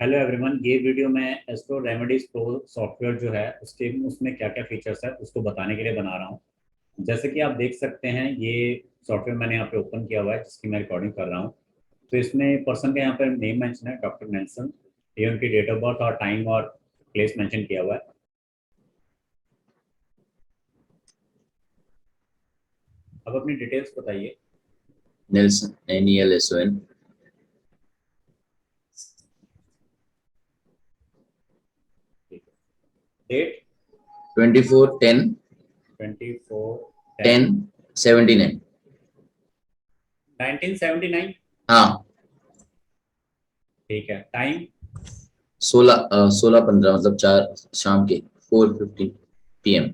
Hello everyone, ये video मैं astro remedies pro software जो है उसमें क्या क्या फीचर्स है उसको बताने के लिए बना रहा हूँ। जैसे कि आप देख सकते हैं, ये सॉफ्टवेयर मैंने यहाँ पे ओपन किया हुआ है जिसकी मैं रिकॉर्डिंग कर रहा हूँ। तो इसमें पर्सन का यहाँ पर नेम मेंशन है, डॉक्टर नेल्सन। ये उनकी डेट ऑफ बर्थ और टाइम और प्लेस मेंशन किया हुआ है। अब अपनी डिटेल्स बताइए। Nelson, Nelson, ठीक है। डेट 24/10, 24/10, 10/79। 1979। हाँ, ठीक है। टाइम 16:15 मतलब 4 शाम के 4:15 PM।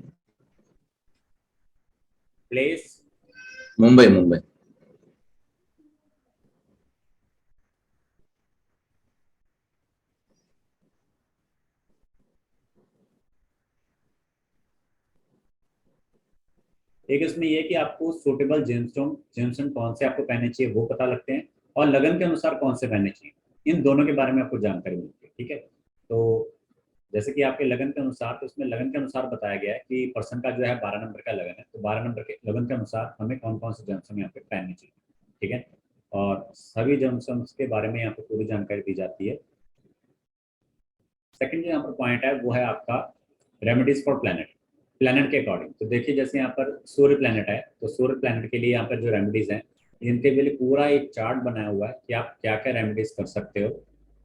प्लेस मुंबई मुंबई। एक इसमें ये है कि आपको सूटेबल जेम्सटोन कौन से आपको पहनने चाहिए वो पता लगते हैं, और लगन के अनुसार कौन से पहनने चाहिए, इन दोनों के बारे में आपको जानकारी मिलती है। ठीक है। तो जैसे कि आपके लगन के अनुसार, तो इसमें लगन के अनुसार बताया गया है कि पर्सन का जो है 12 नंबर का लगन है, तो 12 नंबर के लगन के अनुसार हमें कौन कौन से जेम्सटोन यहाँ पे पहनने चाहिए। ठीक है। और सभी जेम्सटोन के बारे में यहाँ पे पूरी जानकारी दी जाती है। सेकंड जो यहाँ पर पॉइंट है वो है आपका रेमेडीज फॉर प्लेनेट। प्लेनेट के अकॉर्डिंग तो देखिए, जैसे यहाँ पर सूर्य प्लेनेट है, तो सूर्य प्लेनेट के लिए यहाँ पर जो रेमेडीज हैं, इनके लिए पूरा एक चार्ट बनाया हुआ है कि आप क्या क्या रेमेडीज कर सकते हो।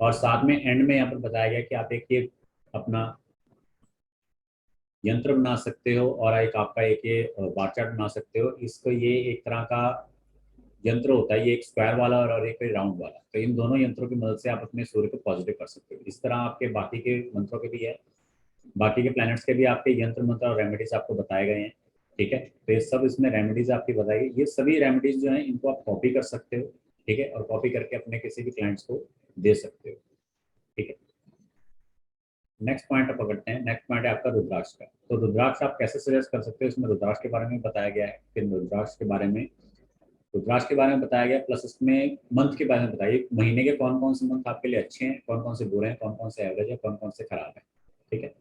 और साथ में एंड में यहाँ पर बताया गया कि आप एक ये अपना यंत्र बना सकते हो, और एक आपका एक ये बार चार्ट बना सकते हो। इसको ये एक तरह का यंत्र होता है, ये एक स्क्वायर वाला और एक राउंड वाला, तो इन दोनों यंत्रों की मदद से आप अपने सूर्य को पॉजिटिव कर सकते हो। इस तरह आपके बाकी के मंत्रों के भी है, बाकी के प्लैनेट्स के भी आपके यंत्र मंत्र और रेमेडीज आपको बताए गए हैं। ठीक है। तो ये सब इसमें रेमेडीज आपकी बताई गई, ये सभी रेमेडीज जो हैं इनको आप कॉपी कर सकते हो। ठीक है। और कॉपी करके अपने किसी भी क्लाइंट्स को दे सकते हो। ठीक है। नेक्स्ट पॉइंट आप पकड़ते हैं। नेक्स्ट पॉइंट है आपका रुद्राक्ष का। तो रुद्राक्ष आप कैसे सजेस्ट कर सकते हो, इसमें रुद्राक्ष के बारे में बताया गया है। फिर रुद्राक्ष के बारे में बताया गया, प्लस इसमें मंथ के बारे में बताइए, महीने के कौन कौन से मंथ आपके लिए अच्छे हैं, कौन कौन से बुरे हैं, कौन कौन से एवरेज है, कौन कौन से खराब है। ठीक है।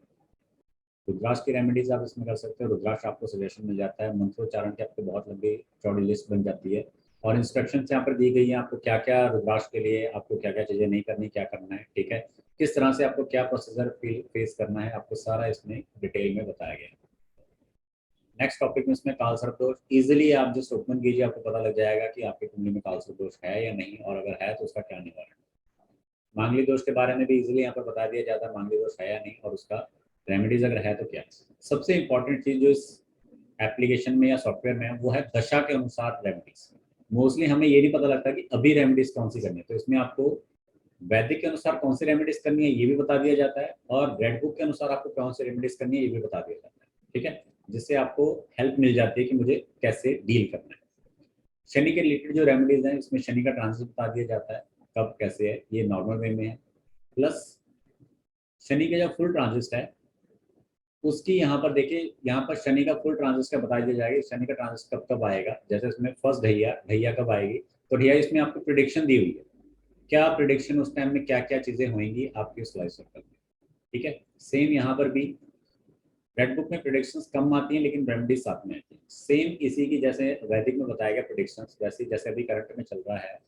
रुद्राक्ष की रेमेडीज आप इसमें कर सकते हो। रुद्राक्ष आपको सजेशन मिल जाता है, मंत्रोच्चारण की आपको बहुत लंबी चौड़ी लिस्ट बन जाती है, और इंस्ट्रक्शंस यहाँ पर दी गई है आपको क्या क्या रुद्राक्ष के लिए आपको क्या क्या चीज़ें नहीं करनी, क्या करना है। ठीक है। किस तरह से आपको क्या प्रोसीजर फेस करना है, आपको सारा इसमें डिटेल में बताया गया है। नेक्स्ट टॉपिक में इसमें काल सर्प दोष, इजिली आप जस्ट ओपन कीजिए, आपको पता लग जाएगा कि आपकी कुंडली में काल सर्प दोष है या नहीं, और अगर है तो उसका क्या निवारण है। मांगलिक दोष के बारे में भी इजीली यहाँ पर बता दिया जाता है, मांगलिक दोष है या नहीं, और उसका रेमेडीज अगर है तो क्या। सबसे इंपॉर्टेंट चीज जो इस एप्लीकेशन में या सॉफ्टवेयर में है वो है दशा के अनुसार रेमेडीज। मोस्टली हमें ये नहीं पता लगता कि अभी रेमेडीज कौन सी करनी है, तो इसमें आपको वैदिक के अनुसार कौन सी रेमेडीज करनी है ये भी बता दिया जाता है, और रेड बुक के अनुसार आपको कौन सी रेमेडीज करनी है ये भी बता दिया जाता है। ठीक है। जिससे आपको हेल्प मिल जाती है कि मुझे कैसे डील करना है। शनि के रिलेटेड जो रेमेडीज हैं इसमें शनि का ट्रांजिट बता दिया जाता है, कब कैसे है, ये नॉर्मल वे में है। प्लस शनि का जो फुल ट्रांजिट है उसकी यहाँ पर देखिए, यहाँ पर शनि का फुल ट्रांजिट का बता दिया जाएगा, शनि का ट्रांजिट कब कब आएगा। जैसे इसमें फर्स्ट ढैया ढैया कब आएगी, तो ढैया इसमें आपको प्रिडिक्शन दी हुई है, क्या प्रिडिक्शन उस टाइम में क्या क्या चीजें होंगी आपकी उस लाइफ सर्कल में। ठीक है। सेम यहाँ पर भी रेड बुक में प्रिडिक्शंस कम आती हैं लेकिन रेमेडीज साथ में आती हैं। सेम इसी की जैसे वैदिक में बताया गया प्रिडिक्शंस, वैसे जैसे अभी करंट में चल रहा है,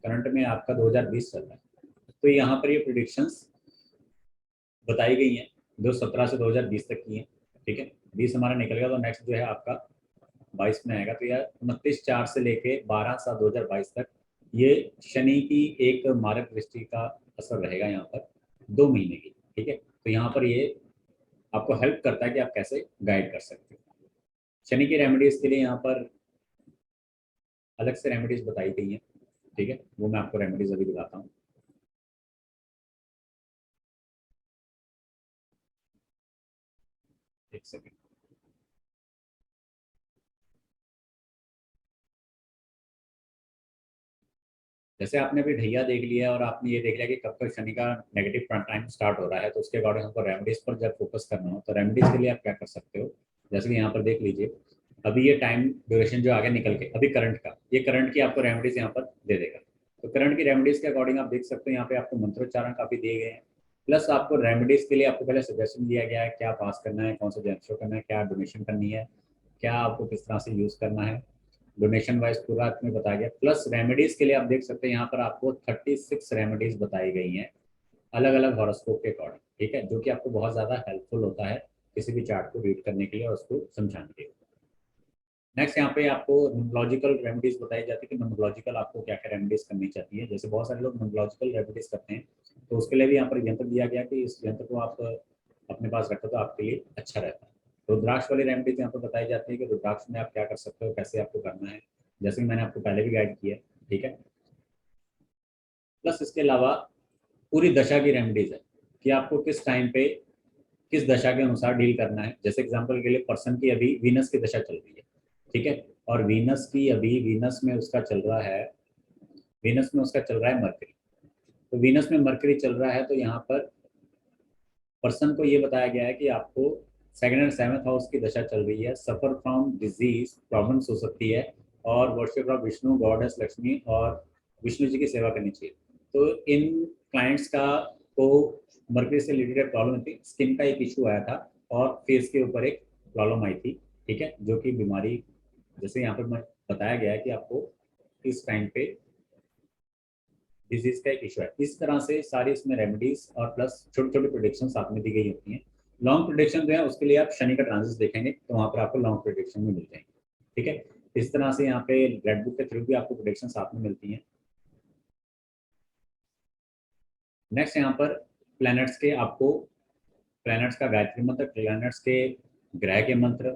करंट में आपका 2020 चल रहा है, तो यहाँ पर ये प्रिडिक्शंस बताई गई हैं 2017 से 2020 तक की हैं। ठीक है। 20 हमारा निकल गया, तो नेक्स्ट जो है आपका 22 में आएगा, तो यह 29/4 से लेके 12/7/2022 तक ये शनि की एक मारक दृष्टि का असर रहेगा यहाँ पर 2 महीने की। ठीक है। तो यहाँ पर ये आपको हेल्प करता है कि आप कैसे गाइड कर सकते हो। शनि की रेमेडीज के लिए यहाँ पर अलग से रेमेडीज बताई गई हैं। ठीक है। वो मैं आपको रेमेडीज अभी दिखाता हूँ। एक सेकेंड। जैसे आपने अभी ढैया देख लिया और आपने ये देख लिया कि कब तक शनि का नेगेटिव टाइम स्टार्ट हो रहा है, तो उसके अकॉर्डिंग हमको रेमेडीज पर जब फोकस करना हो तो रेमेडीज के लिए आप क्या कर सकते हो। जैसे कि यहाँ पर देख लीजिए, अभी ये टाइम ड्यूरेशन जो आगे निकल के अभी करंट का, ये करंट की आपको रेमेडीज यहाँ पर दे देगा। तो करंट की रेमेडीज के अकॉर्डिंग आप देख सकते हैं यहाँ पे आपको मंत्रोच्चारण काफी दिए गए हैं, प्लस आपको रेमेडीज के लिए आपको पहले सजेशन दिया गया है क्या पास करना है, कौन सा जेम शो करना है, क्या डोनेशन करनी है, क्या आपको किस तरह से यूज करना है, डोनेशन वाइज पूरा आपने बताया गया। प्लस रेमेडीज के लिए आप देख सकते हैं यहाँ पर आपको 36 रेमेडीज बताई गई हैं अलग अलग हॉरोस्कोप के अकॉर्डिंग, ठीक है, जो कि आपको बहुत ज़्यादा हेल्पफुल होता है किसी भी चार्ट को रीड करने के लिए और उसको समझाने के लिए। नेक्स्ट यहाँ पे आपको न्यूमरोलॉजिकल रेमेडीज बताई जाती है कि न्यूमरोलॉजिकल आपको क्या क्या रेमेडीज करनी चाहिए है। जैसे बहुत सारे लोग न्यूमरोलॉजिकल रेमेडीज करते हैं, तो उसके लिए भी यहाँ पर यंत्र दिया गया कि इस यंत्र को आप अपने पास रखो तो आपके लिए अच्छा रहता है। रुद्राक्ष वाली रेमेडीज यहाँ पर बताई जाती है कि रुद्राक्ष में आप क्या कर सकते हो, कैसे आपको करना है, जैसे कि मैंने आपको पहले भी गाइड किया, ठीक है। प्लस इसके अलावा पूरी दशा की रेमेडीज है कि आपको किस टाइम पे किस दशा के अनुसार डील करना है। जैसे एग्जांपल के लिए पर्सन की अभी वीनस की दशा चल रही है, ठीक है, और वीनस में उसका चल रहा है, वीनस में उसका चल रहा है मरकरी। तो वीनस में मरकरी चल रहा है तो यहाँ पर पर्सन को ये बताया गया है कि आपको सेकंड एंड सेवंथ हाउस की दशा चल रही है, सफर फ्रॉम डिजीज प्रॉब्लम्स हो सकती है, और worship of Vishnu, goddess Lakshmi और विष्णु जी की सेवा करनी चाहिए। तो इन क्लाइंट्स का को मरकरी से रिलेटेड प्रॉब्लम थी, स्किन का एक इशू आया था और फेस के ऊपर एक प्रॉब्लम आई थी, ठीक है, जो कि बीमारी जैसे यहाँ पर बताया गया है कि आपको इस टाइम पे डिजीज का एक इशू है। इस तरह से सारी इसमें रेमेडीज और प्लस छोटी छोटी प्रोडिक्शन साथ में दी गई होती हैं। लॉन्ग प्रोडिक्शन जो है उसके लिए आप शनि का ट्रांजिट देखेंगे तो वहाँ पर आपको लॉन्ग प्रोडिक्शन में मिल जाएंगे, ठीक है। इस तरह से यहाँ पे रेड बुक के थ्रू भी आपको प्रोडिक्शन साथ में मिलती हैं। नेक्स्ट यहाँ पर प्लैनेट्स के आपको प्लैनेट्स का गायत्री मंत्र, प्लैनेट्स के ग्रह के मंत्र,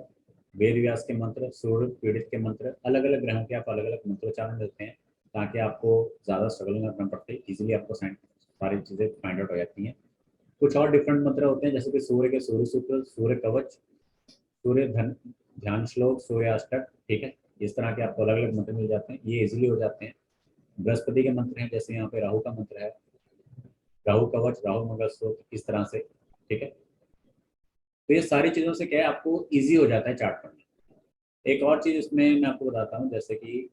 वेद व्यास के मंत्र, सूर्य पीड़ित के मंत्र, अलग अलग ग्रहों के आप अलग अलग मंत्रोच्चारण देते हैं ताकि आपको ज़्यादा स्ट्रगल ना करना पड़े, इजीली आपको सारी चीज़ें फाइंड आउट हो जाती हैं। कुछ और डिफरेंट मंत्र होते हैं जैसे कि सूर्य के सूर्य सूत्र, सूर्य कवच, सूर्य धन ध्यान श्लोक, सूर्य अष्टक, ठीक है, इस तरह के आपको अलग अलग मंत्र मिल जाते हैं, ये इजीली हो जाते हैं। बृहस्पति के मंत्र हैं जैसे यहाँ पे राहु का मंत्र है, राहु कवच, राहु मंगल स्त्रोत्र, इस तरह से, ठीक है। तो ये सारी चीज़ों से क्या है आपको ईजी हो जाता है चार्ट पढ़ना। एक और चीज़ इसमें मैं आपको बताता हूँ, जैसे कि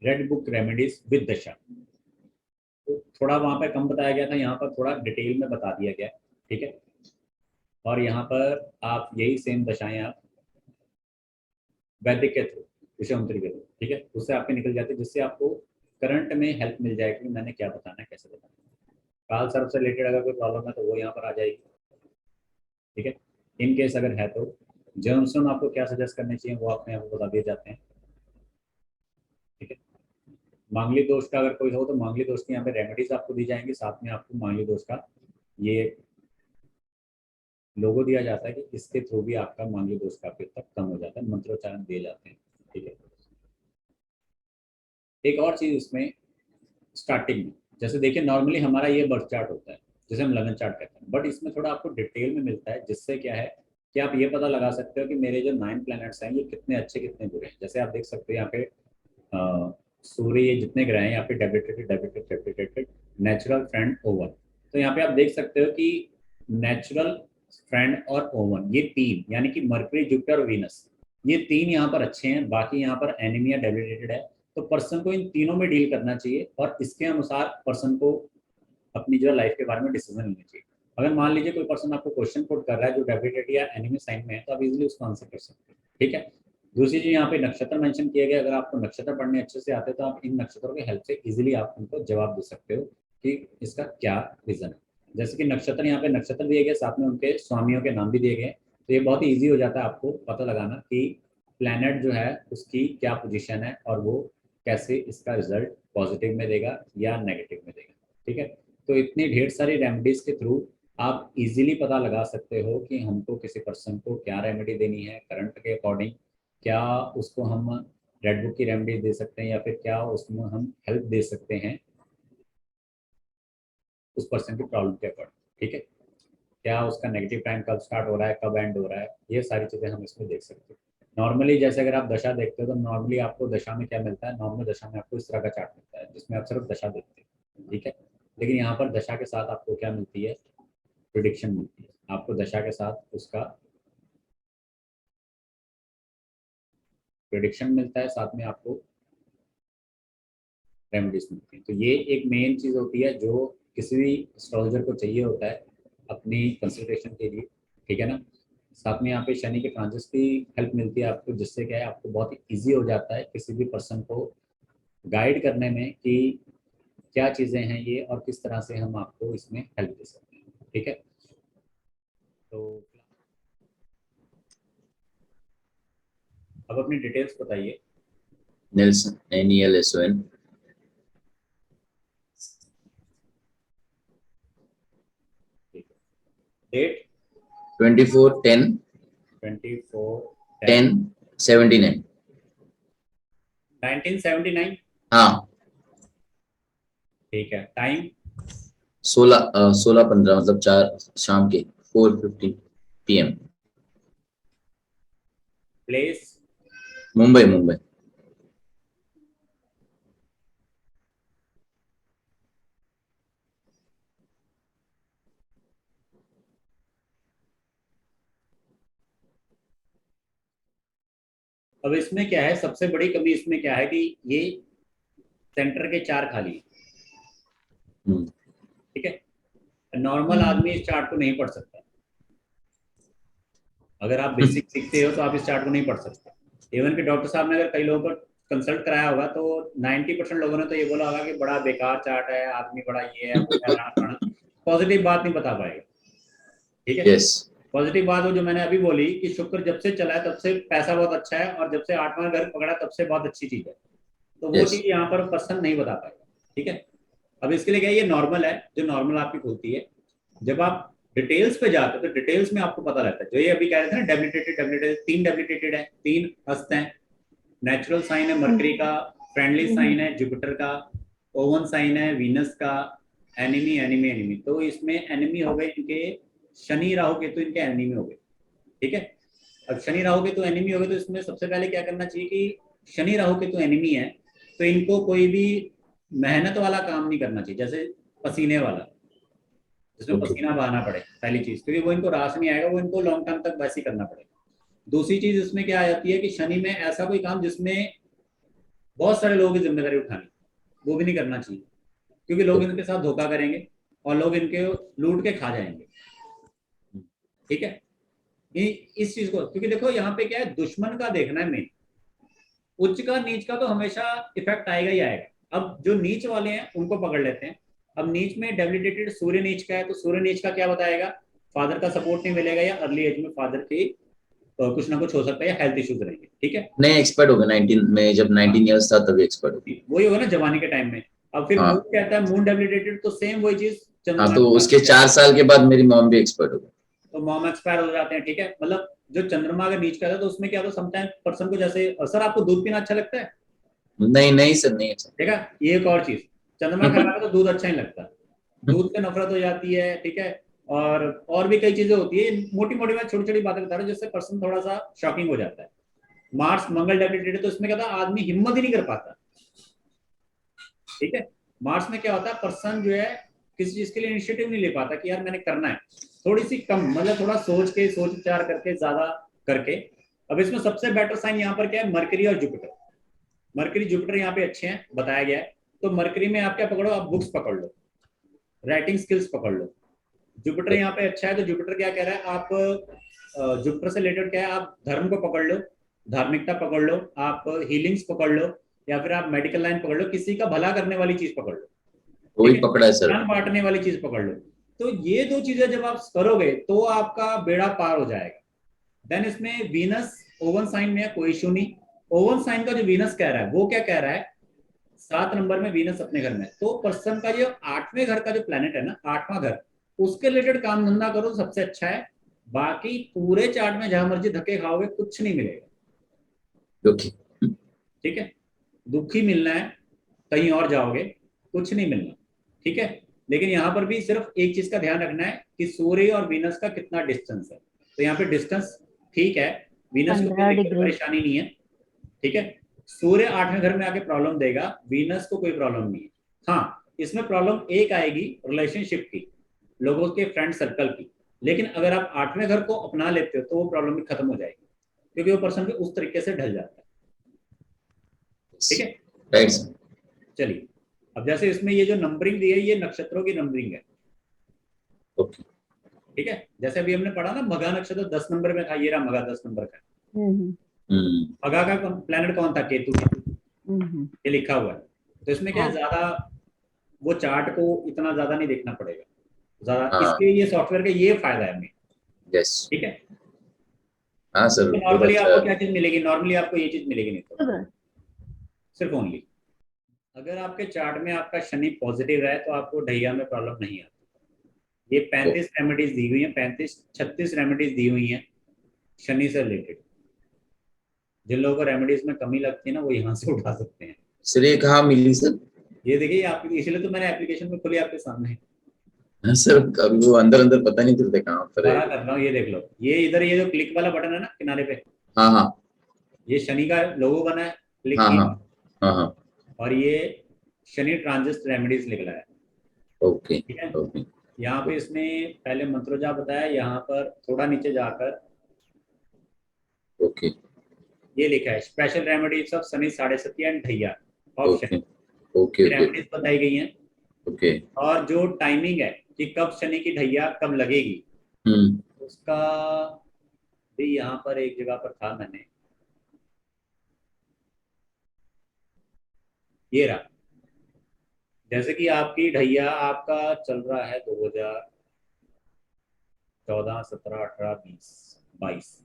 रेड बुक रेमेडीज विद दशा, तो थोड़ा वहां पे कम बताया गया था, यहाँ पर थोड़ा डिटेल में बता दिया गया, ठीक है। और यहाँ पर आप यही सेम दशाएं आप वैदिक के थ्रू, विषयांतरी के थ्रू, ठीक है, उससे आपके निकल जाते हैं, जिससे आपको करंट में हेल्प मिल जाएगी कि मैंने क्या बताना है, कैसे बताना है। काल सर्प से रिलेटेड अगर कोई प्रॉब्लम है तो वो यहाँ पर आ जाएगी, ठीक है। इन केस अगर है तो जर्मसन आपको क्या सजेस्ट करने चाहिए वो आपने यहाँ पर बता दिए जाते हैं, ठीक है। मांगलिक दोष का अगर कोई हो तो मांगलिक दोष की यहाँ पे रेमेडीज आपको दी जाएंगी, साथ में आपको मांगलिक दोष का ये लोगो दिया जाता है कि इसके थ्रू भी आपका मांगलिक दोष काफी तक कम हो जाता है, मंत्रोच्चारण दिए जाते हैं, ठीक है। एक और चीज इसमें स्टार्टिंग में, जैसे देखिए नॉर्मली हमारा ये बर्थ चार्ट होता है जिसे हम लगन चार्ट कहते हैं, बट इसमें थोड़ा आपको डिटेल में मिलता है, जिससे क्या है कि आप ये पता लगा सकते हो कि मेरे जो 9 प्लैनेट्स हैं ये कितने अच्छे कितने बुरे हैं। जैसे आप देख सकते हो यहाँ पे सूर्य, ये जितने ग्रह हैं यहाँ पे डेबिटेटेड डेबिटेड डेबिटेटेड, नेचुरल, फ्रेंड, ओवन। तो यहाँ पे आप देख सकते हो कि नेचुरल, फ्रेंड और ओवन, ये तीन यानी कि मरकरी, जुपिटर और वीनस, ये तीन यहाँ पर अच्छे हैं, बाकी यहाँ पर एनिमी या डेबिटेटेड है। तो पर्सन को इन तीनों में डील करना चाहिए और इसके अनुसार पर्सन को अपनी जो लाइफ के बारे में डिसीजन लेना चाहिए। अगर मान लीजिए कोई पर्सन आपको क्वेश्चन पुट कर रहा है जो डेबिटेड या एनिमी साइन में है तो आप इजीली उसको आंसर कर सकते हैं, ठीक है। दूसरी चीज यहाँ पे नक्षत्र मेंशन किए गए, अगर आपको नक्षत्र पढ़ने अच्छे से आते हैं तो आप इन नक्षत्रों की हेल्प से इजीली आप उनको जवाब दे सकते हो कि इसका क्या रीजन है। जैसे कि नक्षत्र, यहाँ पे नक्षत्र दिए गए, साथ में उनके स्वामियों के नाम भी दिए गए, तो ये बहुत ही ईजी हो जाता है आपको पता लगाना कि प्लैनेट जो है उसकी क्या पोजिशन है और वो कैसे इसका रिजल्ट पॉजिटिव में देगा या नेगेटिव में देगा, ठीक है। तो इतनी ढेर सारी रेमेडीज के थ्रू आप इजीली पता लगा सकते हो कि हमको किसी पर्सन को क्या रेमेडी देनी है करंट के अकॉर्डिंग, क्या उसको हम रेड बुक की रेमेडी दे सकते हैं या फिर क्या उसमें हम हेल्प दे सकते हैं उस पर्सन की प्रॉब्लम के अकॉर्डिंग, ठीक है। क्या उसका नेगेटिव टाइम कब स्टार्ट हो रहा है, कब एंड हो रहा है, ये सारी चीज़ें हम इसमें देख सकते हैं। नॉर्मली जैसे अगर आप दशा देखते हो तो नॉर्मली आपको दशा में क्या मिलता है, नॉर्मल दशा में आपको इस तरह का चार्ट मिलता है जिसमें आप सिर्फ दशा देखते हैं, ठीक है। लेकिन यहाँ पर दशा के साथ आपको क्या मिलती है, प्रिडिक्शन मिलती है आपको दशा के साथ उसका प्रेडिक्शन मिलता है, साथ में आपको रेमेडीज मिलती हैं। तो ये एक मेन चीज़ होती है जो किसी भी एस्ट्रोलॉजर को चाहिए होता है अपनी कंसल्टेशन के लिए, ठीक है ना। साथ में यहाँ पे शनि के ट्रांजिट्स की हेल्प मिलती है आपको, जिससे क्या है आपको बहुत ही ईजी हो जाता है किसी भी पर्सन को गाइड करने में कि क्या चीज़ें हैं ये और किस तरह से हम आपको इसमें हेल्प दे सकते हैं, ठीक है। तो अब अपनी डिटेल्स बताइए। Nelson, NELSON, ठीक है, डेट 24/10, 24/10, 10/79। 1979। हाँ, ठीक है, टाइम 16:15 मतलब 4 शाम के 4:50 PM। प्लेस मुंबई मुंबई। अब इसमें क्या है, सबसे बड़ी कमी इसमें क्या है कि ये सेंटर के 4 खाली हैं, हम्म, ठीक है। नॉर्मल आदमी इस चार्ट को नहीं पढ़ सकता। अगर आप बेसिक सीखते हो तो आप इस चार्ट को नहीं पढ़ सकते। इवन कि डॉक्टर साहब ने अगर कई लोगों को कंसल्ट कराया होगा तो 90% लोगों ने तो ये बोला होगा कि बड़ा बेकार चार्ट है, आदमी बड़ा ये है वो है, पॉजिटिव बात नहीं बता पाएगा, ठीक है। यस, पॉजिटिव बात वो जो मैंने अभी बोली कि शुक्र जब से चला है तब से पैसा बहुत अच्छा है, और जब से 8वां घर पकड़ा तब से बहुत अच्छी चीज है। तो वो यस, चीज यहाँ पर पर्सन नहीं बता पाएगा, ठीक है। अब इसके लिए क्या, ये नॉर्मल है, जो नॉर्मल आपकी खुलती है। जब आप डिटेल्स पे जाते हो तो डिटेल्स में आपको पता लगता है, जो ये अभी कह रहे थे ना डेबिलिटेटेड डेबिलिटेटेड, 3 डेबिलिटेटेड है, 3 हस्त हैं। नेचुरल साइन है मरकरी का, फ्रेंडली साइन है जुपिटर का, ओवन साइन है वीनस का, एनिमी एनिमी एनिमी। तो इसमें एनिमी हो गए इनके शनि राहु केतु, इनके एनिमी हो गए, ठीक है। अब शनि राहु केतु एनिमी हो गए तो इसमें सबसे पहले क्या करना चाहिए कि शनि राहु केतु एनिमी है तो इनको कोई भी मेहनत वाला काम नहीं करना चाहिए, जैसे पसीने वाला, जिसमें ओके, पसीना बहाना पड़े, पहली चीज, क्योंकि वो इनको रास नहीं आएगा, वो इनको लॉन्ग टर्म तक वैसे ही करना पड़ेगा। दूसरी चीज इसमें क्या आ जाती है कि शनि में ऐसा कोई काम जिसमें बहुत सारे लोगों की जिम्मेदारी उठानी, वो भी नहीं करना चाहिए, क्योंकि लोग इनके साथ धोखा करेंगे और लोग इनके लूट के खा जाएंगे, ठीक है। इस चीज को, क्योंकि देखो यहाँ पे क्या है, दुश्मन का देखना है मेन, उच्च का नीच का तो हमेशा इफेक्ट आएगा ही आएगा। अब जो नीच वाले हैं उनको पकड़ लेते हैं। अब नीच में डेबिलिटेटेड सूर्य नीच का है, तो सूर्य नीच का क्या बताएगा, फादर का सपोर्ट नहीं मिलेगा, या अर्ली एज में फादर की कुछ ना कुछ हो सकता है, या हेल्थ इश्यूज रहेंगे, ठीक है। नहीं एक्सपर्ट हो गया 19 में, जब 19 इयर्स था तभी एक्सपर्ट हो गया। वही होगा ना जवानी के टाइम में। अब फिर मून हाँ कहता है मून डेबिलिटेटेड, तो सेम वही चीज हाँ, चंद्रमा तो के उसके साथ, 4 साल के बाद मेरी मॉम भी एक्सपर्ट हो गई। तो मॉम एक्सपायर हो जाते हैं, ठीक है। मतलब जो चंद्रमा अगर नीच का था तो उसमें क्या होता है, समटाइम पर्सन को, जैसे सर आपको दूध पीना अच्छा लगता है, नहीं नहीं सर, नहीं अच्छा। ठीक है। ये एक और चीज, चंद्रमा खराब है तो दूध अच्छा नहीं लगता, दूध से नफरत हो जाती है, ठीक है। और भी कई चीजें होती है, मोटी मोटी मैं छोटी छोटी बातें बता रहा हूँ जिससे पर्सन थोड़ा सा शॉकिंग हो जाता है। मार्स मंगल डेबिलिटेड, तो इसमें क्या था, आदमी हिम्मत ही नहीं कर पाता, ठीक है। मार्स में क्या होता है, पर्सन जो है किसी चीज के लिए इनिशिएटिव नहीं ले पाता कि यार मैंने करना है, थोड़ी सी कम, मतलब थोड़ा सोच विचार करके ज्यादा करके। अब इसमें सबसे बेटर साइन यहाँ पर क्या है, मरकरी और जुपिटर। मरकरी जुपिटर यहाँ पे अच्छे हैं बताया गया है। तो मरकरी में आप क्या पकड़ो, आप बुक्स पकड़ लो, राइटिंग स्किल्स पकड़ लो। जुपिटर यहाँ पे अच्छा है, तो जुपिटर क्या कह रहा है, आप जुपिटर से रिलेटेड क्या है, आप धर्म को पकड़ लो, धार्मिकता पकड़ लो, आप हीलिंग्स पकड़ लो, या फिर आप मेडिकल लाइन पकड़ लो, किसी का भला करने वाली चीज पकड़ लो, ठीक वही है, पकड़ा है सर। ज्ञान बांटने वाली चीज पकड़ लो। तो ये दो चीजें जब आप करोगे तो आपका बेड़ा पार हो जाएगा। देन इसमें वीनस ओवन साइन में है, कोई इशू नहीं। ओवन साइन का जो वीनस कह रहा है वो क्या कह रहा है, 7 नंबर में वीनस अपने घर में, तो पर्सन का जो 8वें घर का जो प्लेनेट है ना, 8वां घर, उसके रिलेटेड काम धंधा करो तो सबसे अच्छा है। बाकी पूरे चार्ट में जहां मर्जी धक्के खाओगे कुछ नहीं मिलेगा, ओके, ठीक है। दुखी मिलना है, कहीं और जाओगे, कुछ नहीं मिलना, ठीक है। लेकिन यहाँ पर भी सिर्फ एक चीज का ध्यान रखना है कि सूर्य और वीनस का कितना डिस्टेंस है। तो यहाँ पे डिस्टेंस ठीक है, वीनस को कोई 15 दिक्कत डिग्री। परेशानी नहीं है, ठीक है। सूर्य 8वें घर में आके प्रॉब्लम देगा, वीनस को कोई प्रॉब्लम नहीं है। हाँ, इसमें प्रॉब्लम एक आएगी रिलेशनशिप की, लोगों के फ्रेंड सर्कल की। लेकिन अगर आप 8वें घर को अपना लेते हो तो वो प्रॉब्लम भी खत्म हो जाएगी, क्योंकि वो पर्सन भी उस तरीके से ढल जाता है, ठीक है, राइट सर। चलिए अब जैसे इसमें ये जो नंबरिंग दी है ये नक्षत्रों की नंबरिंग है। ओके। ठीक है, जैसे अभी हमने पढ़ा ना मघा नक्षत्र 10 नंबर में था, ये रहा मघा 10 नंबर का। मघा का प्लेनेट कौन था? केतु। ये लिखा हुआ है। तो इसमें क्या है, हाँ। ज्यादा वो चार्ट को इतना ज्यादा नहीं देखना पड़ेगा ज्यादा, हाँ। इसके ये सॉफ्टवेयर का ये फायदा है हमें। यस। ठीक है, हाँ सर, तो बहुत नॉर्मली अच्छा। आपको क्या चीज मिलेगी? नॉर्मली आपको ये चीज मिलेगी नहीं, तो सिर्फ ओनली अगर आपके चार्ट में आपका शनि पॉजिटिव है तो आपको ढैया में प्रॉब्लम नहीं आती। ये 35 रेमेडीज दी हुई हैं, 36 रेमेडीज दी हुई हैं शनि से रिलेटेड। जिन लोगों को रेमेडीज में कमी लगती है ना, वो यहाँ से उठा सकते हैं। सर ये कहाँ मिली सर? ये देखिए आप, इसलिए तो मैंने एप्लीकेशन में खुली आपके सामने हाँ सर, अभी वो अंदर अंदर पता नहीं चलता कहाँ पर है। दोबारा कर रहा हूँ, ये देख लो, ये इधर ये जो क्लिक वाला बटन है ना किनारे पे, हाँ हाँ ये शनि का लोगो बना है, क्लिक हाँ किया, हाँ हाँ हाँ। और ये शनि ट्रांजिट रेमेडीज निकला है। ओके ठीक है, ओके यहाँ पे इसने पहले मंत्रोजा बताया, यहाँ पर थोड़ा नीचे जाकर ओके ये लिखा है special remedies of Shani 7.5 and ढैया ऑप्शन। ओके ओके रेमेडीज बताई गई हैं ओके। और जो टाइमिंग है कि कब शनि की ढैया कब लगेगी, उसका भी यहाँ पर एक जगह पर था मैंने, ये रहा। जैसे कि आपकी ढैया आपका चल रहा है 2014, 17, 18, 20, 22।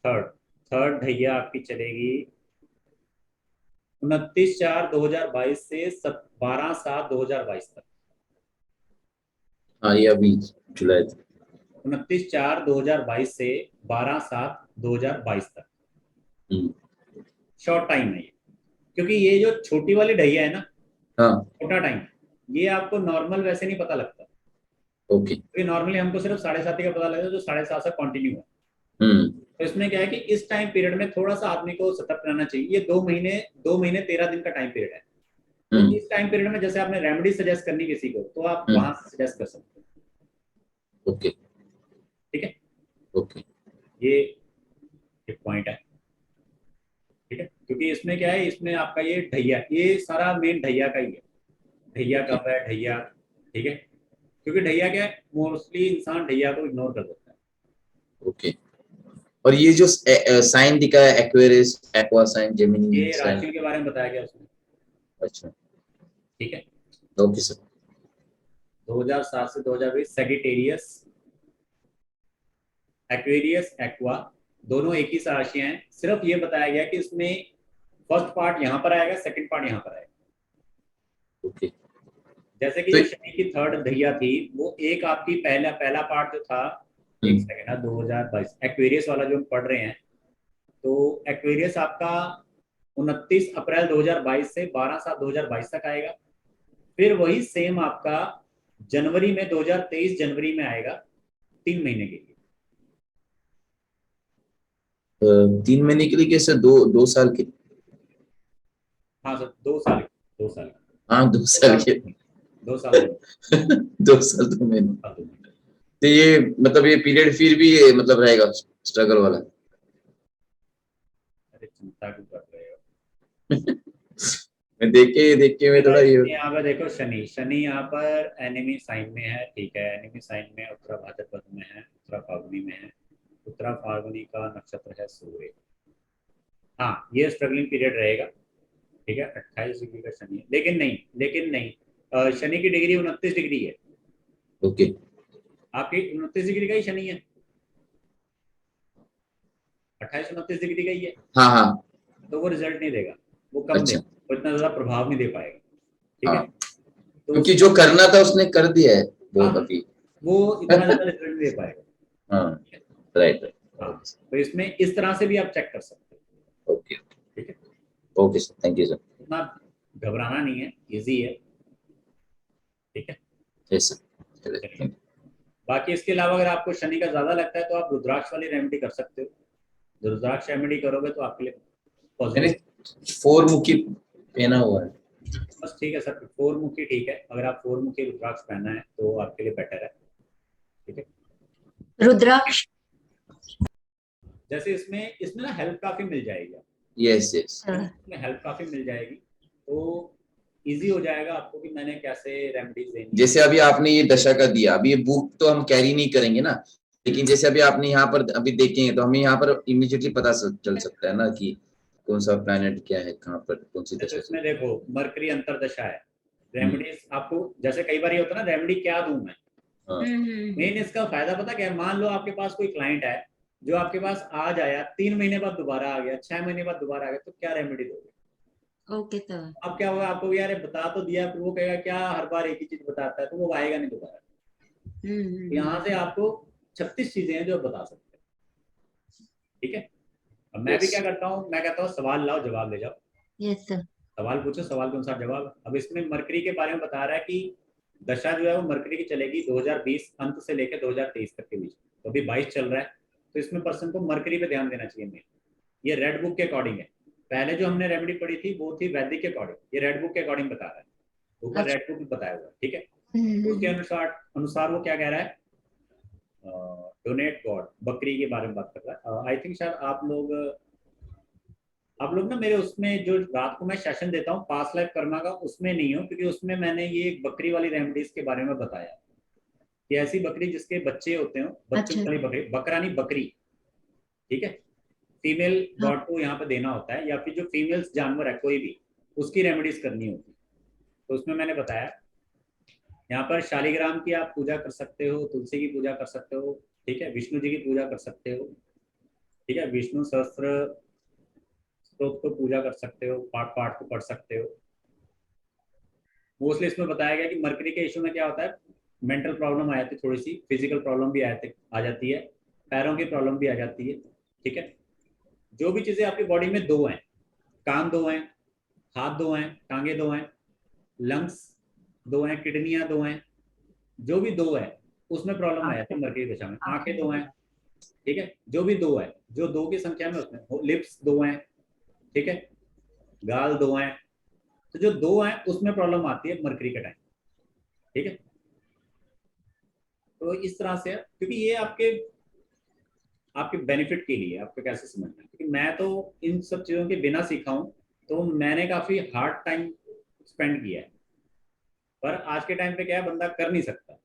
थर्ड थर्ड ढैया आपकी चलेगी 29/4/2022 से 12/7/2022 तक। हाँ ये अभी जुलाई तक। 29/4/2022 से 12/7/2022 तक शॉर्ट टाइम है ये, क्योंकि ये जो छोटी वाली ढैया है ना, हाँ छोटा टाइम, ये आपको नॉर्मल वैसे नहीं पता लगता, ओके। क्योंकि नॉर्मली हमको सिर्फ 7:30 का पता लगता है जो 7:30 से कंटिन्यू है। तो इसमें क्या है कि इस टाइम पीरियड में थोड़ा सा आदमी को सतर्क रहना चाहिए। ये 2 महीने 13 दिन का टाइम पीरियड है। तो इस टाइम पीरियड में जैसे आपने रेमेडी सजेस्ट करनी किसी को, तो आप वहां से सजेस्ट कर सकते हो। ओके ठीक है, ओके। ये एक पॉइंट है। ठीक है, क्योंकि इसमें क्या है, इसमें आपका ये ढैया, ये सारा मेन ढैया का ही है। ढैया कब है, ढैया। ठीक है, क्योंकि ढैया क्या है, मोस्टली इंसान ढैया को इग्नोर कर देता है। ओके। और ये जो साइन दिखा है, एक्वेरियस, एक्वा साइन, जेमिनी ये साइन। राशियों के बारे में बताया गया उसमें। अच्छा ठीक है, ओके सर। 2007 से 2020 सेजिटेरियस, एक्वेरियस, एक्वा दोनों एक ही राशियां हैं। सिर्फ ये बताया गया कि इसमें फर्स्ट पार्ट यहाँ पर आएगा, सेकंड पार्ट यहाँ पर आएगा। ओके। जैसे कि तो जो शनि की थर्ड ढैया थी, वो एक आपकी पहला पार्ट जो था, एक सेकंड है, 2022 एक्वेरियस वाला जो हम पढ़ रहे हैं, तो एक्वेरियस आपका 29 अप्रैल 2022 से 12/7/2022 तक आएगा। फिर वही सेम आपका जनवरी में 2023 जनवरी में आएगा, 3 महीने के लिए। 3 महीने के लिए कैसे? 2 साल के? हाँ सर, 2 साल, 2 साल, हाँ 2 साल के। 2 साल 2 साल 2 महीने। हाँ, 2 महीने। तो ये मतलब ये पीरियड फिर भी ये मतलब रहेगा स्ट्रगल वाला? अरे चिंता क्यों कर रहे हो? मैं देख के मैं थोड़ा ये। यहाँ पर देखो, शनि शनि यहाँ पर एनिमी साइन में है। ठीक है, एनिमी साइन में उत्तरा भाद्रपद में है, उत्तरा फाल्गुनी में है। उत्तरा फाल्गुनी का नक्षत्र है सूर्य। हाँ, ये स्ट्रगलिंग पीरियड रहेगा। ठीक है, 28 डिग्री का शनि है, लेकिन नहीं शनि की डिग्री 29 डिग्री है। ओके। आपकी 29 डिग्री का ही शनि है, 28-29 डिग्री का ही है। हाँ हाँ। तो वो रिजल्ट नहीं देगा, वो कम अच्छा। देगा, वो इतना ज्यादा प्रभाव नहीं दे पाएगा। ठीक हाँ। है, तो क्योंकि जो करना था उसने कर दिया है वो हाँ, अभी। वो इतना ज्यादा रिजल्ट नहीं दे पाएगा। हाँ राइट राइट। हाँ, तो इसमें इस तरह से भी आप चेक कर सकते हो। ओके ठीक है, okay sir, thank you sir. इतना घबराना नहीं है, इजी है। ठीक है, यस सर। चलिए। बाकी इसके अलावा अगर आपको शनि का ज्यादा लगता है तो आप रुद्राक्ष वाली रेमेडी कर सकते हो। रुद्राक्ष रेमेडी करोगे तो आपके लिए मैंने पॉजिटिव। 4 मुखी पहना हुआ है। बस ठीक है सर, 4 मुखी ठीक है। अगर आप 4 मुखी रुद्राक्ष पहनना है तो आपके लिए बेटर है। ठीक है, रुद्राक्ष जैसे इसमें इसमें ना हेल्प काफी मिल जाएगी। Yes yes. इसमें हेल्प काफी मिल जाएगी, तो इजी हो जाएगा आपको कि मैंने कैसे रेमेडीज देनी है। जैसे अभी आपने ये दशा का दिया, अभी ये बुक तो हम कैरी नहीं करेंगे ना, लेकिन जैसे अभी आपने यहाँ पर अभी देखेंगे तो हमें यहाँ पर इमीडिएटली पता चल सकता है ना कि कौन सा प्लैनेट क्या है, कहाँ पर कौन सी जैसे दशा चल इसमें रही देखो मरकरी अंतरदशा है, है। रेमेडीज आपको जैसे कई बार ये होता है ना, रेमेडी क्या दूं मैं। हाँ मेन इसका फायदा पता क्या है, मान लो आपके पास कोई क्लाइंट है जो आपके पास आज आया, 3 महीने बाद दोबारा आ गया, 6 महीने बाद दोबारा आ गया, तो क्या रेमेडी दोगे? ओके तो अब क्या होगा, आपको यार ये बता तो दिया, फिर वो कहेगा क्या हर बार एक ही चीज बताता है, तो वो आएगा नहीं दोबारा। यहाँ से आपको 36 चीजें हैं जो आप बता सकते हैं, ठीक है। अब मैं भी Yes. क्या करता हूँ, मैं कहता हूँ सवाल लाओ जवाब ले जाओ, यस सर। सवाल पूछो, सवाल के अनुसार जवाब। अब इसमें मरकरी के बारे में बता रहा है कि दशा जो है वो मरकरी की चलेगी 2020 अंत से लेकर 2023 तक के बीच, तो अभी 22 चल रहा है, तो इसमें पर्सन को मरकरी पे ध्यान देना चाहिए। मेन ये रेड बुक के अकॉर्डिंग है, पहले जो हमने रेमेडी पढ़ी थी वो थी वैदिक के अकॉर्डिंग, ये रेड बुक के अकॉर्डिंग बता रहा है, ऊपर रेड बुक बताया हुआ है, ठीक है। उसके अनुसार अनुसार वो क्या कह रहा है, डोनेट गॉड, बकरी के बारे में बात कर रहा है। आई थिंक शायद आप लोग ना मेरे उसमें जो रात को मैं सेशन देता हूँ पास्ट लाइफ कर्मा का, उसमें नहीं हो, क्योंकि उसमें मैंने ये एक बकरी वाली रेमेडीज के बारे में बताया कि ऐसी बकरी जिसके बच्चे होते हो, बच्चों अच्छा। वाली बकरी, बकरानी बकरी, ठीक है, फीमेल गॉड को यहाँ पे देना होता है, या फिर जो फीमेल्स जानवर है कोई भी, उसकी रेमेडीज करनी होती है। तो उसमें मैंने बताया यहाँ पर शालिग्राम की आप पूजा कर सकते हो, तुलसी की पूजा कर सकते हो, ठीक है, विष्णु जी की पूजा कर सकते हो, ठीक है, विष्णु सहस्त्र स्तोत्र को पूजा कर सकते हो, पाठ पाठ को पढ़ सकते हो। मोस्टली इसमें बताया गया कि मरकरी के इशू में क्या होता है, मेंटल प्रॉब्लम आ जाती है, थोड़ी सी फिजिकल प्रॉब्लम भी आ जाती है, पैरों की प्रॉब्लम भी आ जाती है, ठीक है। जो भी चीजें आपकी बॉडी में दो हैं, कान दो हैं, हाथ दो हैं, टांगे दो हैं, लंग्स दो हैं, किडनियां दो हैं, जो भी दो है उसमें प्रॉब्लम आ जाती है मरकरी दशा में। आंखें दो हैं, ठीक है, जो भी दो है, जो दो की संख्या में उसमें, लिप्स दो हैं, ठीक है, गाल दो हैं, तो जो दो हैं उसमें प्रॉब्लम आती है मरकरी के टाइम, ठीक है। तो इस तरह से है, क्योंकि ये आपके आपके बेनिफिट के लिए आपको कैसे समझना है, क्योंकि मैं तो इन सब चीज़ों के बिना सीखा हूँ, तो मैंने काफ़ी हार्ड टाइम स्पेंड किया है, पर आज के टाइम पे क्या है, बंदा कर नहीं सकता।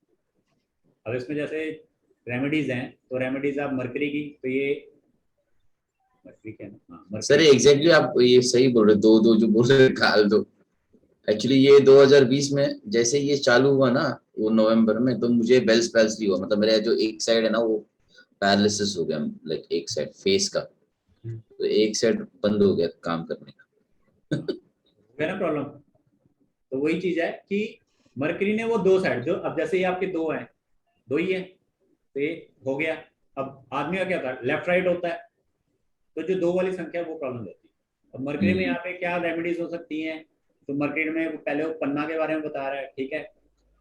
अब इसमें जैसे रेमेडीज हैं, तो रेमेडीज आप मरकरी की, तो ये मरकरी क्या है ना, हाँ सर मरकरी। एग्जैक्टली आप ये सही बोल रहे, दो दो जो बोल रहे गाल दो। एक्चुअली ये 2020 में जैसे ये चालू हुआ ना, वो नवंबर में, तो मुझे बेल्स पैल्सी हुआ, मतलब मेरा जो एक साइड है ना वो पैरालिसिस हो गया, लाइक एक साइड फेस का, तो एक साइड बंद हो गया काम करने का। हो गया ना प्रॉब्लम। तो वही चीज है कि मरकरी ने वो दो साइड, जो अब जैसे ये आपके दो हैं, दो ही है, तो ये हो गया। अब आदमी का क्या होता है, लेफ्ट राइट होता है, तो जो दो वाली संख्या है वो प्रॉब्लम रहती है। अब मरकरी में यहाँ पे क्या रेमेडीज हो सकती हैं, तो मरकरी में वो पहले वो पन्ना के बारे में बता रहा है, ठीक है,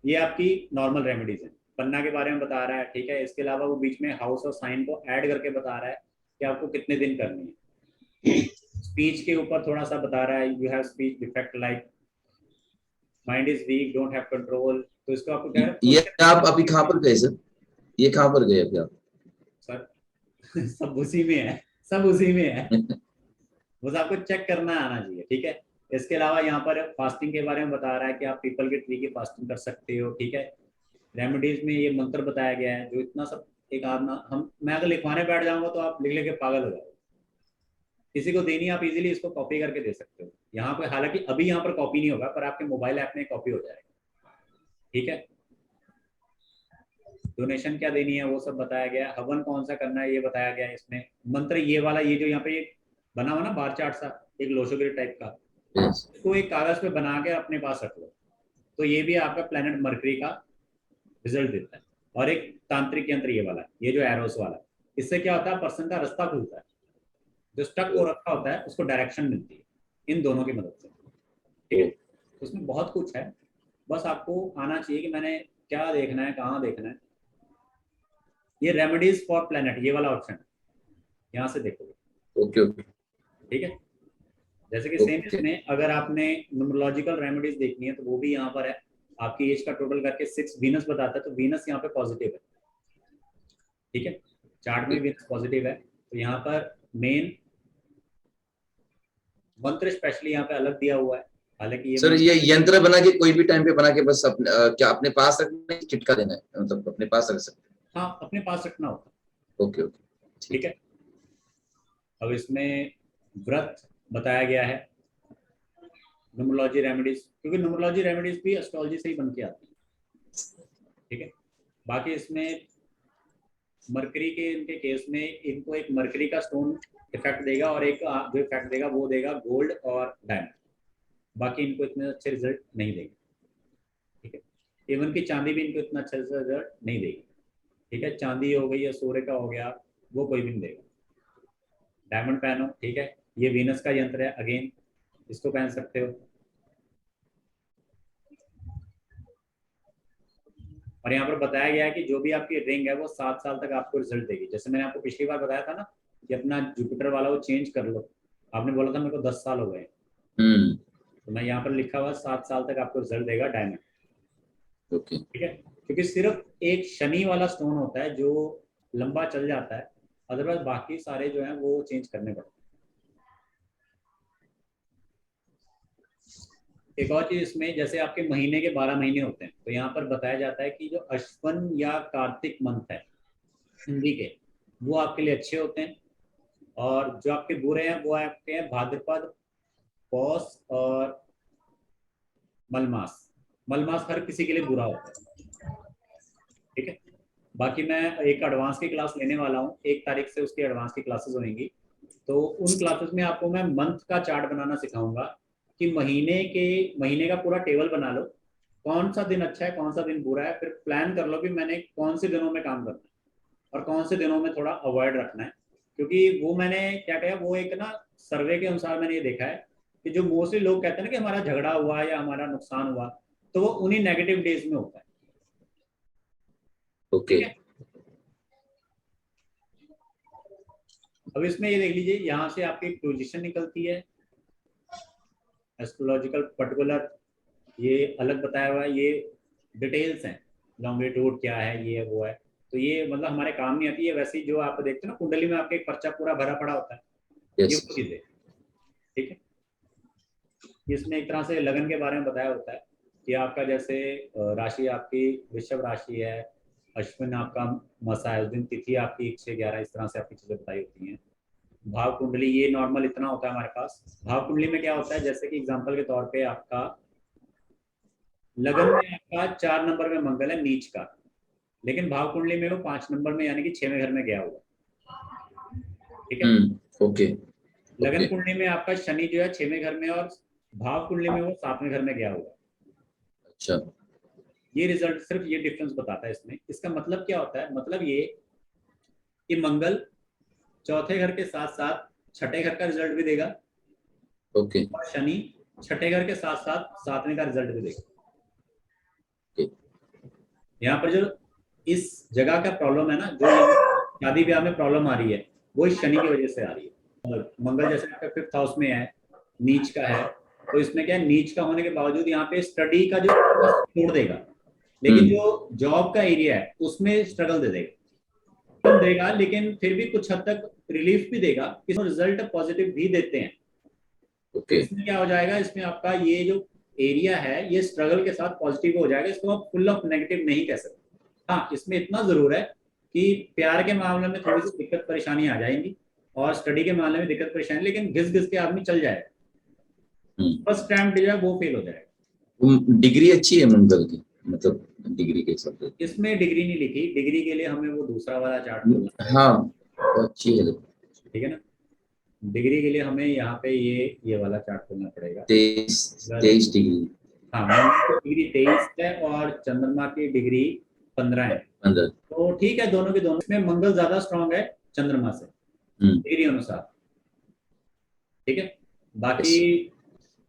ये आपकी नॉर्मल रेमेडीज है, पन्ना के बारे में बता रहा है, ठीक है। इसके अलावा वो बीच में हाउस और साइन को ऐड करके बता रहा है कि आपको कितने दिन करनी है। स्पीच के ऊपर थोड़ा सा बता रहा है, you have speech defect like mind is weak, don't have control, तो इसको आपको क्या ये आप अभी है कहाँ पर गए सर, ये कहाँ पर गए अभी आप? सर सब उसी में है, सब उसी में है, बस आपको चेक करना आना चाहिए, ठीक है। इसके अलावा यहाँ पर फास्टिंग के बारे में बता रहा है कि आप पीपल के ट्री की फास्टिंग कर सकते हो, ठीक है। रेमेडीज में ये मंत्र बताया गया है, जो इतना सब एक आदमी हम मैं अगर लिखवाने बैठ जाऊंगा तो आप लिख लेके पागल हो जाओगे। किसी को देनी, आप इजीली इसको कॉपी करके दे सकते हो यहाँ पे, हालांकि अभी यहाँ पर कॉपी नहीं होगा, पर आपके मोबाइल ऐप में कॉपी हो जाएगा, ठीक है। डोनेशन क्या देनी है वो सब बताया गया, हवन कौन सा करना है ये बताया गया है इसमें। मंत्र ये वाला, ये जो यहाँ पे बना हुआ ना बार चार्ट सा, एक लोशोगिरी टाइप का, Yes. इसको एक कागज पे बना के अपने पास रख लो, तो ये भी आपका प्लेनेट मरकरी का रिजल्ट देता है। और एक तांत्रिक यंत्र ये वाला, ये जो एरोस वाला, इससे क्या होता है, पर्सन का रास्ता खुलता है, जो स्टक हो रखा होता है उसको डायरेक्शन मिलती है इन दोनों की मदद से, ठीक है। उसमें बहुत कुछ है, बस आपको आना चाहिए कि मैंने क्या देखना है, कहाँ देखना है। ये रेमेडीज फॉर प्लेनेट, ये वाला ऑप्शन यहाँ से देखोगे, ओके ओके ठीक है। जैसे कि सेम ओके। इसमें अगर आपने न्यूमरोलॉजिकल रेमेडीज देखनी है तो वो भी यहाँ पर है, आपकी एज का टोटल करके 6 वीनस बताता है, तो वीनस यहाँ पे पॉजिटिव है, ठीक है, चार्ट में वीनस पॉजिटिव है, तो यहाँ पर मेन मंत्र स्पेशली यहाँ पे अलग दिया हुआ है, हालांकि ये सर ये यंत्र बना के कोई भी टाइम पे बना के बस अपने क्या अपने पास रखना है, चिटका देना है, मतलब अपने पास रख सकते हाँ अपने पास रखना होता हैं? ओके ओके है, ठीक ठीक है। अब इसमें व्रत बताया गया है, न्यूमरोलॉजी रेमेडीज, क्योंकि न्यूमरोलॉजी रेमेडीज भी एस्ट्रोलॉजी से ही बन के आती है, ठीक है। बाकी इसमें मरकरी के इनके केस में इनको एक मरकरी का स्टोन इफेक्ट देगा, और एक जो इफेक्ट देगा वो देगा गोल्ड और डायमंड, बाकी इनको इतने अच्छे रिजल्ट नहीं देगी, ठीक है। इवन की चांदी भी इनको इतना अच्छा रिजल्ट नहीं देगी, ठीक है। चांदी हो गई या सूर्य का हो गया, वो कोई भी नहीं देगा। डायमंड पहनो, ठीक है, ये वीनस का यंत्र है, अगेन इसको पहन सकते हो। और यहाँ पर बताया गया है कि जो भी आपकी रिंग है वो 7 साल तक आपको रिजल्ट देगी। जैसे मैंने आपको पिछली बार बताया था ना कि अपना जुपिटर वाला वो चेंज कर लो, आपने बोला था मेरे को 10 साल हो गए, तो मैं यहाँ पर लिखा हुआ 7 साल तक आपको रिजल्ट देगा डायमंड, ओके ठीक है। क्योंकि सिर्फ एक शनि वाला स्टोन होता है जो लंबा चल जाता है, अदरवाइज बाकी सारे जो है वो चेंज करने पड़ते हैं। एक और चीज इसमें, जैसे आपके महीने के 12 महीने होते हैं, तो यहाँ पर बताया जाता है कि जो अश्विन या कार्तिक मंथ है हिंदी के, वो आपके लिए अच्छे होते हैं, और जो आपके बुरे हैं वो आपके हैं भाद्रपद, पौष और मलमास। मलमास हर किसी के लिए बुरा होता है, ठीक है। बाकी मैं एक एडवांस की क्लास लेने वाला हूँ, 1 तारीख से उसकी एडवांस की क्लासेस होंगी, तो उन क्लासेस में आपको मैं मंथ का चार्ट बनाना सिखाऊंगा कि महीने का पूरा टेबल बना लो, कौन सा दिन अच्छा है कौन सा दिन बुरा है, फिर प्लान कर लो कि मैंने कौन से दिनों में काम करना है और कौन से दिनों में थोड़ा अवॉइड रखना है। क्योंकि वो मैंने क्या कहा, वो एक ना सर्वे के अनुसार मैंने ये देखा है कि जो मोस्टली लोग कहते हैं ना कि हमारा झगड़ा हुआ या हमारा नुकसान हुआ, तो वो उन्हीं नेगेटिव डेज में होता है, ओके ठीक है। अब इसमें ये देख लीजिए, यहाँ से आपकी पोजीशन निकलती है एस्ट्रोलॉजिकल पर्टिकुलर, ये अलग बताया हुआ है, ये डिटेल्स हैं, लॉन्गिट्यूड क्या है ये वो है, तो ये मतलब हमारे काम नहीं आती है। वैसे ही जो आप देखते हो ना कुंडली में आपके एक पर्चा पूरा भरा पड़ा होता है, ये यस वो चीजें, ठीक है। इसमें एक तरह से लगन के बारे में बताया होता है कि आपका जैसे राशि आपकी वृषभ राशि है, अश्विन आपका मसा है, उस दिन तिथि आपकी 1 से 11, इस तरह से आपकी चीजें बताई होती हैं। भाव कुंडली ये नॉर्मल इतना होता है हमारे पास। भाव कुंडली में क्या होता है, जैसे कि एग्जांपल के तौर पे आपका लगन में आपका 4 नंबर में मंगल है नीच का, लेकिन भाव कुंडली में वो 5 नंबर में यानी कि 6वें घर में गया हुआ, ठीक है। ओके लगन ओके कुंडली में आपका शनि जो है 6वें घर में, और भाव कुंडली में वो 7वें घर में गया हुआ। अच्छा ये रिजल्ट सिर्फ ये डिफरेंस बताता है इसमें। इसका मतलब क्या होता है, मतलब ये कि मंगल चौथे घर के साथ साथ छठे घर का रिजल्ट भी देगा, ओके और शनि छठे घर के साथ साथ 7वें का रिजल्ट भी देगा। ओके यहाँ पर जो इस जगह का प्रॉब्लम है ना, जो शादी ब्याह में प्रॉब्लम आ रही है, वो इस शनि की वजह से आ रही है। और मंगल जैसे आपका 5th हाउस में है, नीच का है, तो इसमें क्या है, नीच का होने के बावजूद यहाँ पे स्टडी का जो छोड़ देगा, लेकिन जो जॉब का एरिया है उसमें स्ट्रगल देगा, लेकिन फिर भी कुछ हद तक रिलीफ भी देगा, रिजल्ट पॉजिटिव भी देते हैं। ओके इसमें क्या हो जाएगा, इसमें आपका ये जो एरिया है ये स्ट्रगल के साथ पॉजिटिव हो जाएगा, इसको आप फुल ऑफ नेगेटिव नहीं कह सकते। हाँ इसमें इतना जरूर है कि प्यार के मामले में थोड़ी सी दिक्कत परेशानी आ जाएंगी, और स्टडी के मामले में दिक्कत परेशानी, लेकिन घिस घिस के आदमी चल जाएगा, फर्स्ट टाइम जो है वो फेल हो जाएगा। डिग्री अच्छी है मंगल की, मतलब डिग्री के हिसाब से? इसमें डिग्री नहीं लिखी, डिग्री के लिए हमें वो दूसरा वाला चार्ट खोलना पड़ेगा, हाँ अच्छी है। ठीक है ना। डिग्री के लिए हमें यहाँ पे ये वाला चार्ट खोलना पड़ेगा। 23 डिग्री। हाँ मंगल की डिग्री 23 है और चंद्रमा की डिग्री 15 है, अंदर तो ठीक है, दोनों के दोनों में मंगल ज्यादा स्ट्रांग है चंद्रमा से डिग्री अनुसार, ठीक है। बाकी